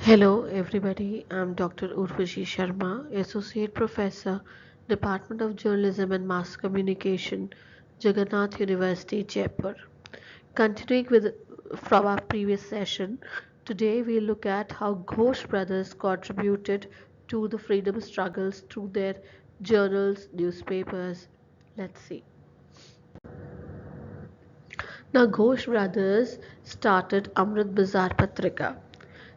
Hello, everybody. I'm Dr. Urvashi Sharma, Associate Professor, Department of Journalism and Mass Communication, Jagannath University, Jaipur. Continuing with from our previous session, today we look at how Ghosh brothers contributed to the freedom struggles through their journals, newspapers. Let's see. Now, Ghosh brothers started Amrit Bazar Patrika.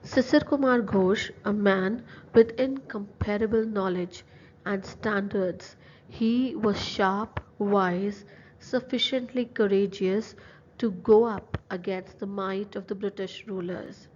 Sisir Kumar Ghosh, a man with incomparable knowledge and standards, he was sharp, wise, sufficiently courageous to go up against the might of the British rulers.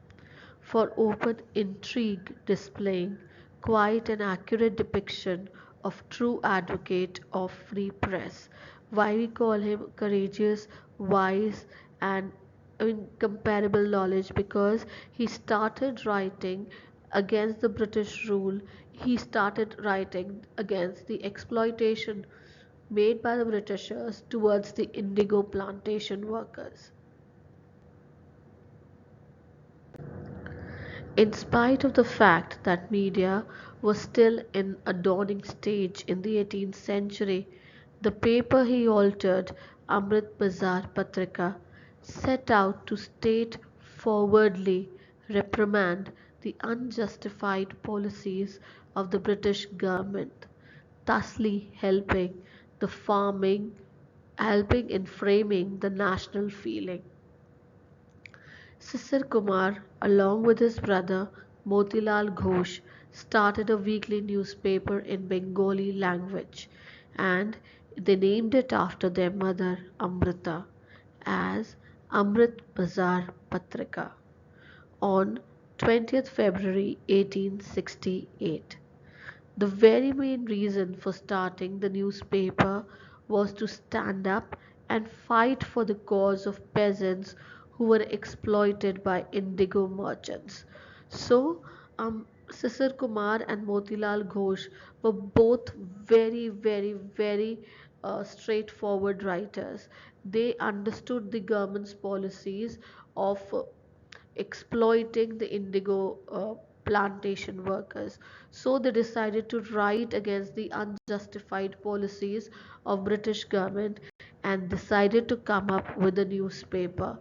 For open intrigue displaying quite an accurate depiction of true advocate of free press. Why we call him courageous, wise, and incomparable knowledge? Because he started writing against the British rule. He started writing against the exploitation made by the Britishers towards the indigo plantation workers. In spite of the fact that media was still in a dawning stage in the 18th century, the paper he altered, Amrit Bazar Patrika, set out to state forwardly reprimand the unjustified policies of the British government, thusly the farming helping in framing the national feeling. Sisir Kumar, along with his brother Motilal Ghosh, started a weekly newspaper in Bengali language, and they named it after their mother Amrita as Amrit Bazar Patrika on 20th February 1868. The very main reason for starting the newspaper was to stand up and fight for the cause of peasants who were exploited by indigo merchants. So, Sisir Kumar and Motilal Ghosh were both very straightforward writers. They understood the government's policies of exploiting the indigo plantation workers. So they decided to write against the unjustified policies of British government and decided to come up with a newspaper.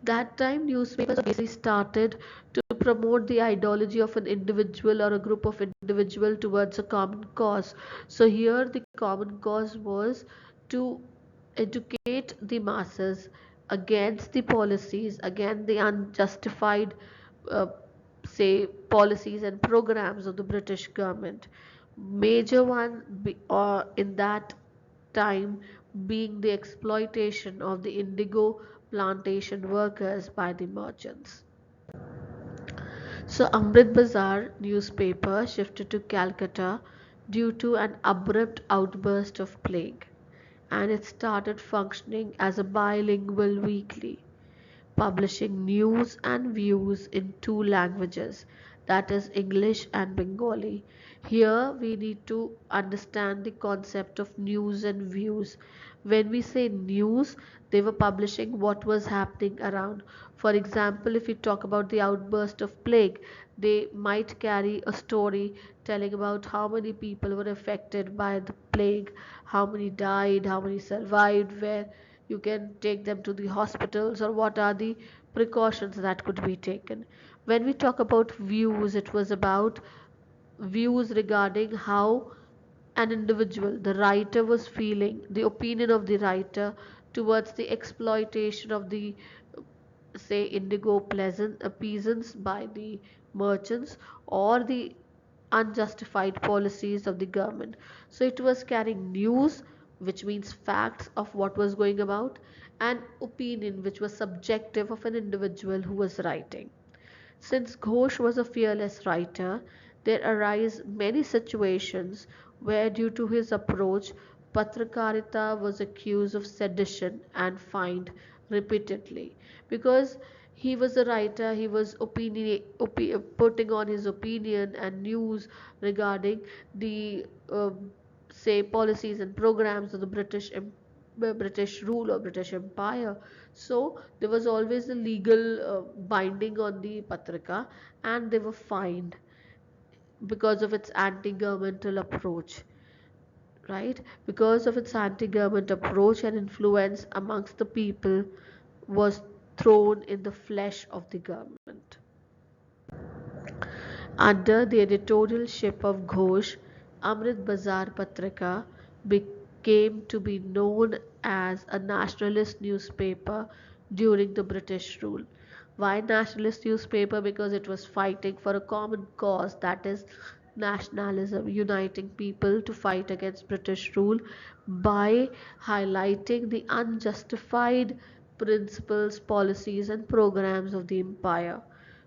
That time newspapers basically started to promote the ideology of an individual or a group of individual towards a common cause. So here the common cause was to educate the masses against the policies, against the unjustified, uh, say, policies and programs of the British government. Major in that time being the exploitation of the indigo plantation workers by the merchants. So Amrit Bazar newspaper shifted to Calcutta due to an abrupt outburst of plague, and it started functioning as a bilingual weekly, publishing news and views in two languages, that is English and Bengali. Here we need to understand the concept of news and views. When we say news, they were publishing what was happening around. For example, if we talk about the outburst of plague, they might carry a story telling about how many people were affected by the plague, how many died, how many survived, where you can take them to the hospitals, or what are the precautions that could be taken. When we talk about views, it was about views regarding how an individual, the writer, was feeling, the opinion of the writer towards the exploitation of the, say, indigo peasants by the merchants, or the unjustified policies of the government. So it was carrying news, which means facts of what was going about, and opinion, which was subjective of an individual who was writing. Since Ghosh was a fearless writer, there arise many situations where, due to his approach, Patrakarita was accused of sedition and fined repeatedly. Because he was a writer, he was putting on his opinion and news regarding the, say, policies and programs of the British British rule or British Empire. So there was always a legal binding on the Patrika, and they were fined because of its anti-governmental approach, right? Because of its anti-government approach and influence amongst the people was thrown in the flesh of the government. Under the editorialship of Ghosh, Amrit Bazar Patrika became to be known as a nationalist newspaper during the British rule. Why nationalist newspaper? Because it was fighting for a common cause, that is nationalism, uniting people to fight against British rule by highlighting the unjustified principles, policies, and programs of the empire.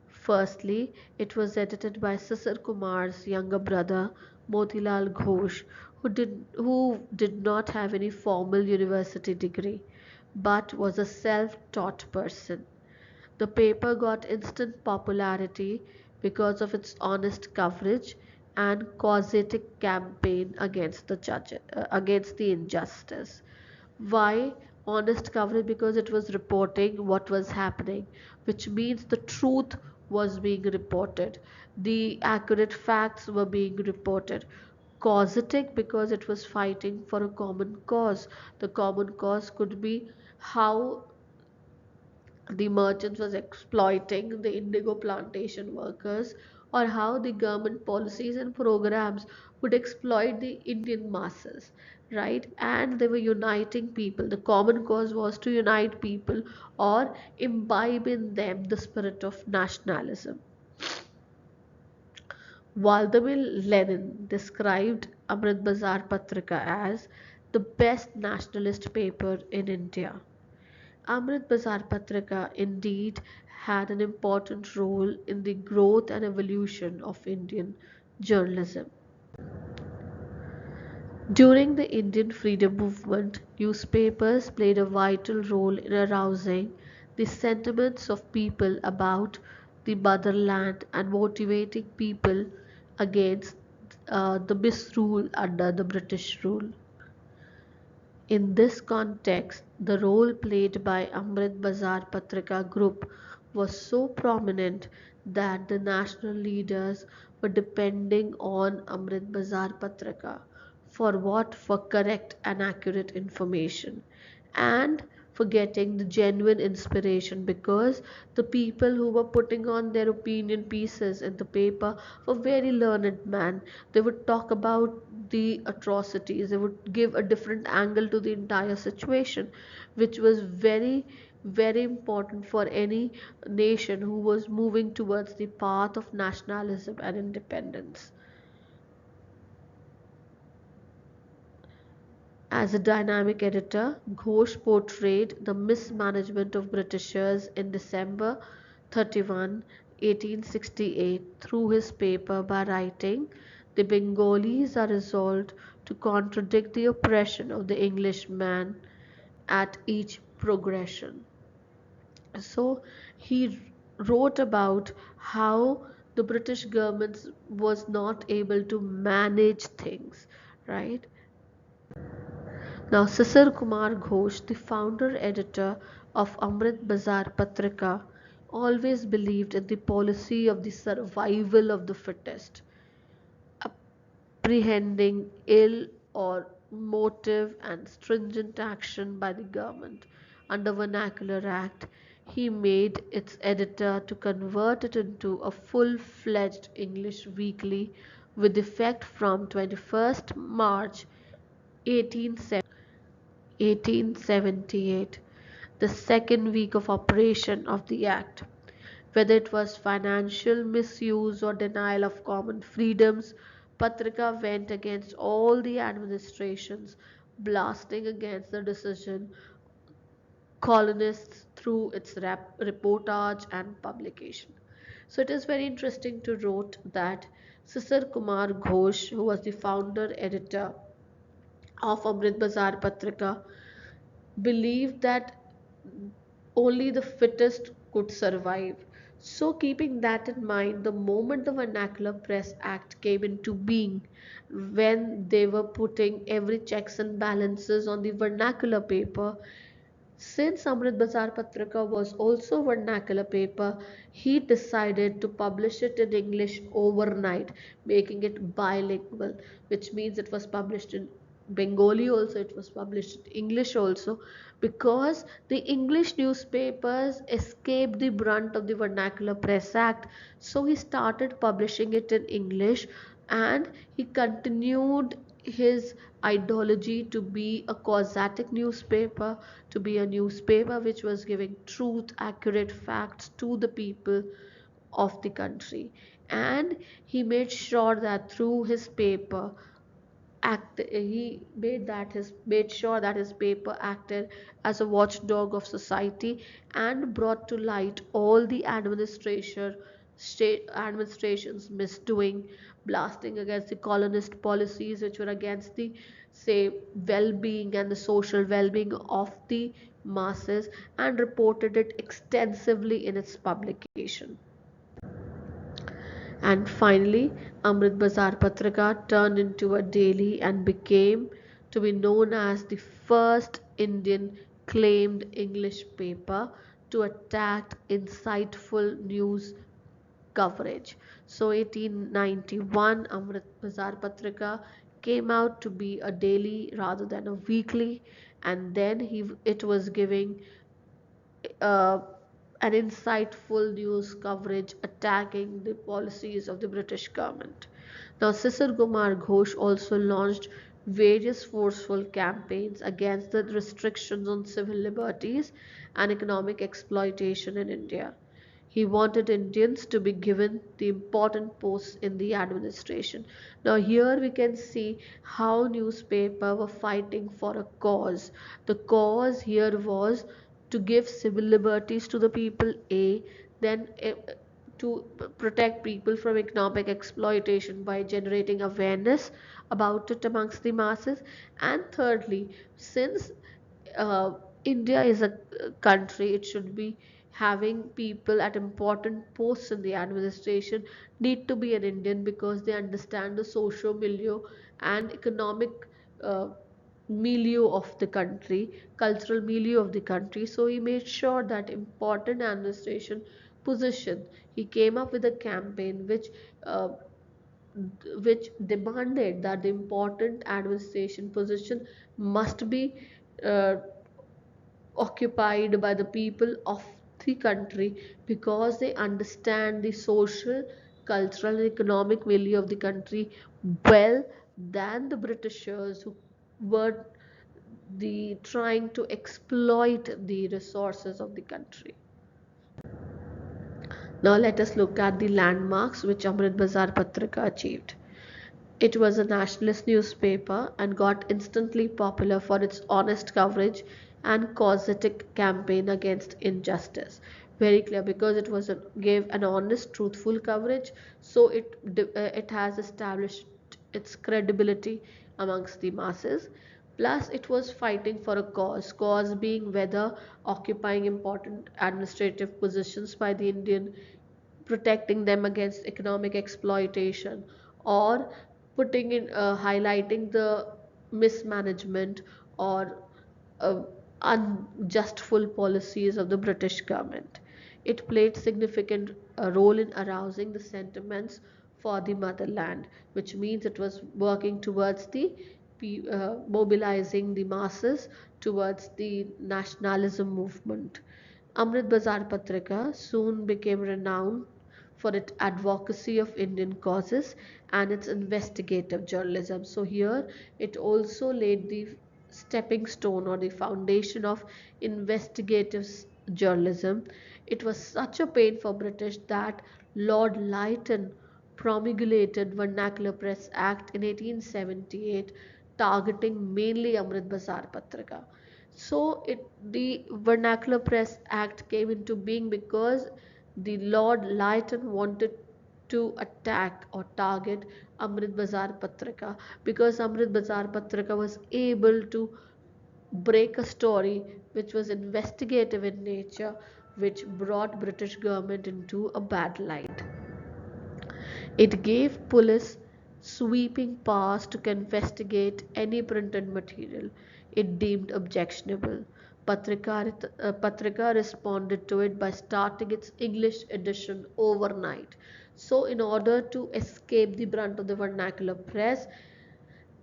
Firstly, it was edited by Sisir Kumar's younger brother, Motilal Ghosh, who did not have any formal university degree, but was a self-taught person. The paper got instant popularity because of its honest coverage and causatic campaign against the injustice. Why honest coverage? Because it was reporting what was happening, which means the truth was being reported, the accurate facts were being reported. Causatic, because it was fighting for a common cause. The common cause could be how the merchants was exploiting the indigo plantation workers, or how the government policies and programs would exploit the Indian masses, right? And they were uniting people. The common cause was to unite people or imbibe in them the spirit of nationalism. Vladimir Lenin described Amrit Bazar Patrika as the best nationalist paper in India. Amrit Bazar Patrika indeed had an important role in the growth and evolution of Indian journalism. During the Indian freedom movement, newspapers played a vital role in arousing the sentiments of people about the motherland and motivating people against the misrule under the British rule. In this context, the role played by Amrit Bazar Patrika Group was so prominent that the national leaders were depending on Amrit Bazar Patrika for what? For correct and accurate information, and for getting the genuine inspiration, because the people who were putting on their opinion pieces in the paper were very learned men. They would talk about the atrocities, they would give a different angle to the entire situation, which was very very important for any nation who was moving towards the path of nationalism and independence. As a dynamic editor, Ghosh portrayed the mismanagement of Britishers in December 31, 1868 through his paper by writing, "The Bengalis are resolved to contradict the oppression of the Englishman at each progression." So he wrote about how the British government was not able to manage things, right? Now, Sisir Kumar Ghosh, the founder editor of Amrit Bazar Patrika, always believed in the policy of the survival of the fittest, apprehending ill or motive and stringent action by the government. Under Vernacular Act, he made its editor to convert it into a full-fledged English weekly with effect from 21st March 1878, the second week of operation of the Act. Whether it was financial misuse or denial of common freedoms, Patrika went against all the administrations, blasting against the decision colonists through its reportage and publication. So it is very interesting to note that Sisir Kumar Ghosh, who was the founder editor of Amrit Bazar Patrika, believed that only the fittest could survive. So, keeping that in mind, the moment the Vernacular Press Act came into being, when they were putting every checks and balances on the vernacular paper, since Amrit Bazar Patrika was also vernacular paper, he decided to publish it in English overnight, making it bilingual, which means it was published in Bengali also, it was published in English also, because the English newspapers escaped the brunt of the Vernacular Press Act. So he started publishing it in English, and he continued his ideology to be a causatic newspaper, to be a newspaper which was giving truth, accurate facts to the people of the country. And he made sure that through his paper, he made sure that his paper acted as a watchdog of society and brought to light all the state administration's misdoing, blasting against the colonist policies which were against the, say, well-being and the social well-being of the masses, and reported it extensively in its publication. And finally, Amrit Bazar Patrika turned into a daily and became to be known as the first Indian claimed English paper to attack insightful news coverage. So 1891, Amrit Bazar Patrika came out to be a daily rather than a weekly, and then it was giving uh, an insightful news coverage attacking the policies of the British government. Now, Sisir Kumar Ghosh also launched various forceful campaigns against the restrictions on civil liberties and economic exploitation in India. He wanted Indians to be given the important posts in the administration. Now here we can see how newspaper were fighting for a cause. The cause here was to give civil liberties to the people, A, then to protect people from economic exploitation by generating awareness about it amongst the masses, and thirdly, since uh, India is a country, it should be having people at important posts in the administration need to be an Indian, because they understand the social milieu and economic uh, milieu of the country, cultural milieu of the country. So he made sure that important administration position. He came up with a campaign uh, which demanded that the important administration position must be uh, occupied by the people of the country, because they understand the social, cultural, and economic value of the country well than the Britishers, who were the trying to exploit the resources of the country. Now let us look at the landmarks which Amrit Bazar Patrika achieved. It was a nationalist newspaper and got instantly popular for its honest coverage and causatic campaign against injustice. Very clear, because it was gave an honest, truthful coverage, so it has established its credibility amongst the masses. Plus, it was fighting for a cause being whether occupying important administrative positions by the Indian, protecting them against economic exploitation, or putting in highlighting the mismanagement or uh, unjustful policies of the British government. It played significant role in arousing the sentiments for the motherland, which means it was working towards the mobilizing the masses towards the nationalism movement. Amrit Bazar Patrika soon became renowned for its advocacy of Indian causes and its investigative journalism. So, here it also laid the stepping stone or the foundation of investigative journalism. It was such a pain for British that Lord Lytton promulgated Vernacular Press Act in 1878, targeting mainly Amrit Bazar Patrika. So the Vernacular Press Act came into being because the Lord Lytton wanted to attack or target Amrit Bazar Patrika, because Amrit Bazar Patrika was able to break a story which was investigative in nature, which brought British government into a bad light. It gave police sweeping powers to investigate any printed material it deemed objectionable. Patrika responded to it by starting its English edition overnight. So, in order to escape the brunt of the vernacular press,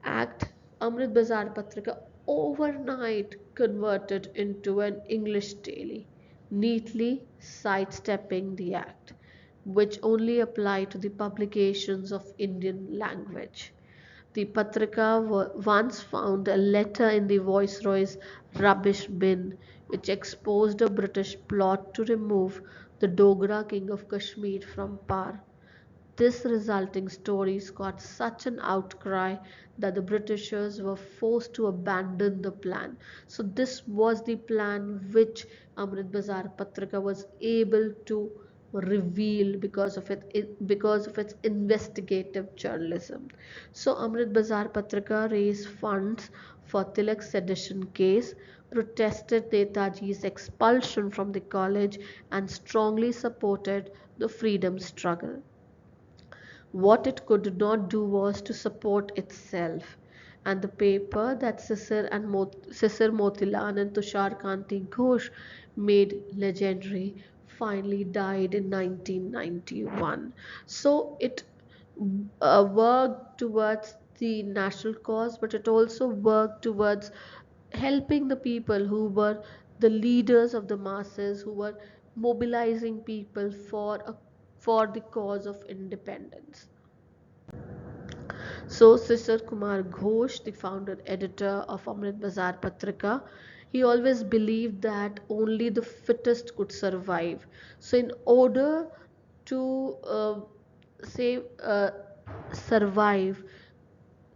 Act, Amrit Bazar Patrika overnight converted into an English daily, neatly sidestepping the Act, which only applied to the publications of Indian language. The Patrika once found a letter in the Viceroy's rubbish bin which exposed a British plot to remove the Dogra king of Kashmir from power. This resulting stories got such an outcry that the Britishers were forced to abandon the plan. So this was the plan which Amrit Bazar Patrika was able to reveal because of its investigative journalism. So Amrit Bazar Patrika raised funds for Tilak's sedition case, protested Netaji's expulsion from the college, and strongly supported the freedom struggle. What it could not do was to support itself. And the paper that Sisir Motilan and Tushar Kanti Ghosh made legendary finally died in 1991. So it worked towards the national cause, but it also worked towards helping the people who were the leaders of the masses, who were mobilizing people for the cause of independence. So, Sisir Kumar Ghosh, the founder editor of Amrit Bazar Patrika, he always believed that only the fittest could survive. So, in order to say survive,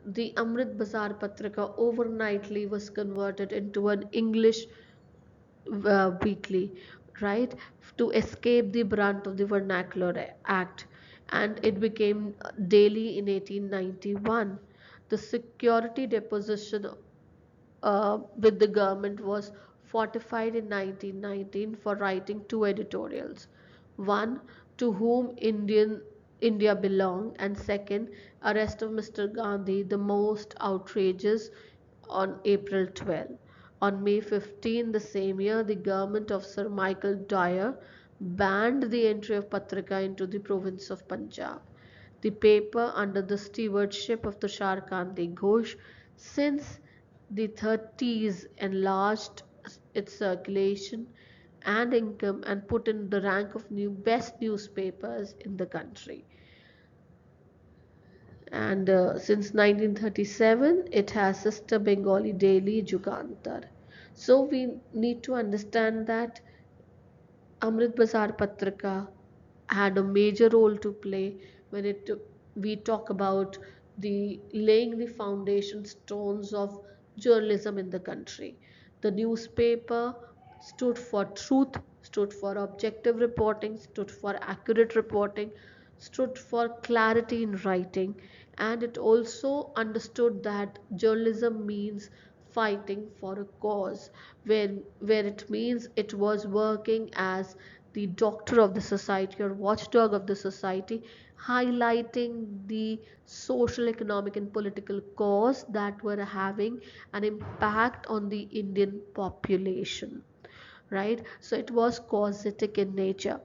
the Amrit Bazar Patrika overnightly was converted into an English weekly, right, to escape the brunt of the Vernacular Act, and it became daily in 1891. The security deposition with the government was fortified in 1919 for writing two editorials. One, to whom India belonged, and second, arrest of Mr. Gandhi, the most outrageous, on April 12. On May 15 the same year, the government of Sir Michael Dyer banned the entry of Patrika into the province of Punjab. The paper, under the stewardship of Tushar Kanti Ghosh, since the 30s enlarged its circulation and income and put in the rank of new best newspapers in the country. And since 1937 it has sister Bengali daily Jugantar. So we need to understand that Amrit Bazar Patrika had a major role to play when it we talk about the laying the foundation stones of journalism in the country. The newspaper stood for truth, stood for objective reporting, stood for accurate reporting, stood for clarity in writing, and it also understood that journalism means fighting for a cause, where it means it was working as the doctor of the society or watchdog of the society, highlighting the social, economic, and political cause that were having an impact on the Indian population, right? So it was causatic in nature.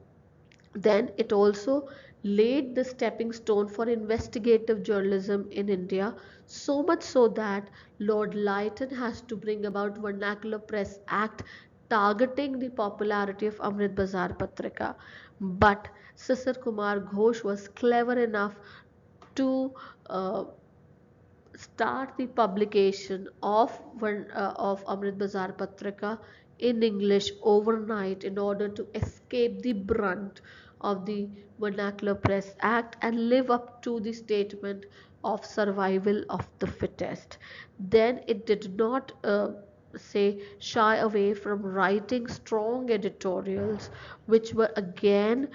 Then it also laid the stepping stone for investigative journalism in India, so much so that Lord Lytton has to bring about Vernacular Press Act targeting the popularity of Amrit Bazar Patrika. But Sisir Kumar Ghosh was clever enough to uh, start the publication of Amrit Bazar Patrika in English overnight in order to escape the brunt of the Vernacular Press Act and live up to the statement of survival of the fittest. Then it did not say shy away from writing strong editorials, which were again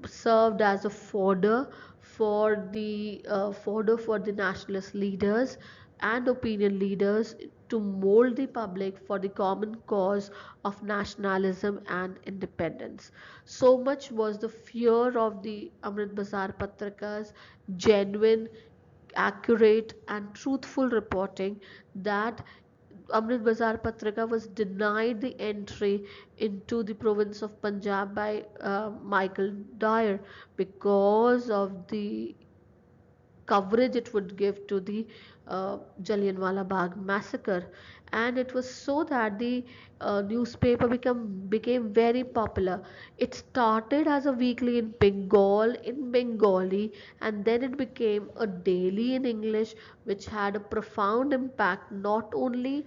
served as a fodder for the nationalist leaders and opinion leaders to mold the public for the common cause of nationalism and independence. So much was the fear of the Amrit Bazar Patrikas, genuine, accurate, and truthful reporting, that Amrit Bazar Patrika was denied the entry into the province of Punjab by Michael Dyer because of the coverage it would give to the Jallianwala Bagh massacre. And it was so that the newspaper became very popular. It started as a weekly in Bengal, in Bengali, and then it became a daily in English, which had a profound impact not only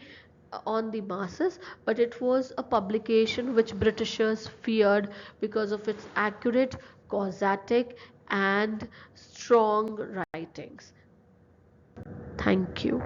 on the masses, but it was a publication which Britishers feared because of its accurate, causatic, and strong writings. Thank you.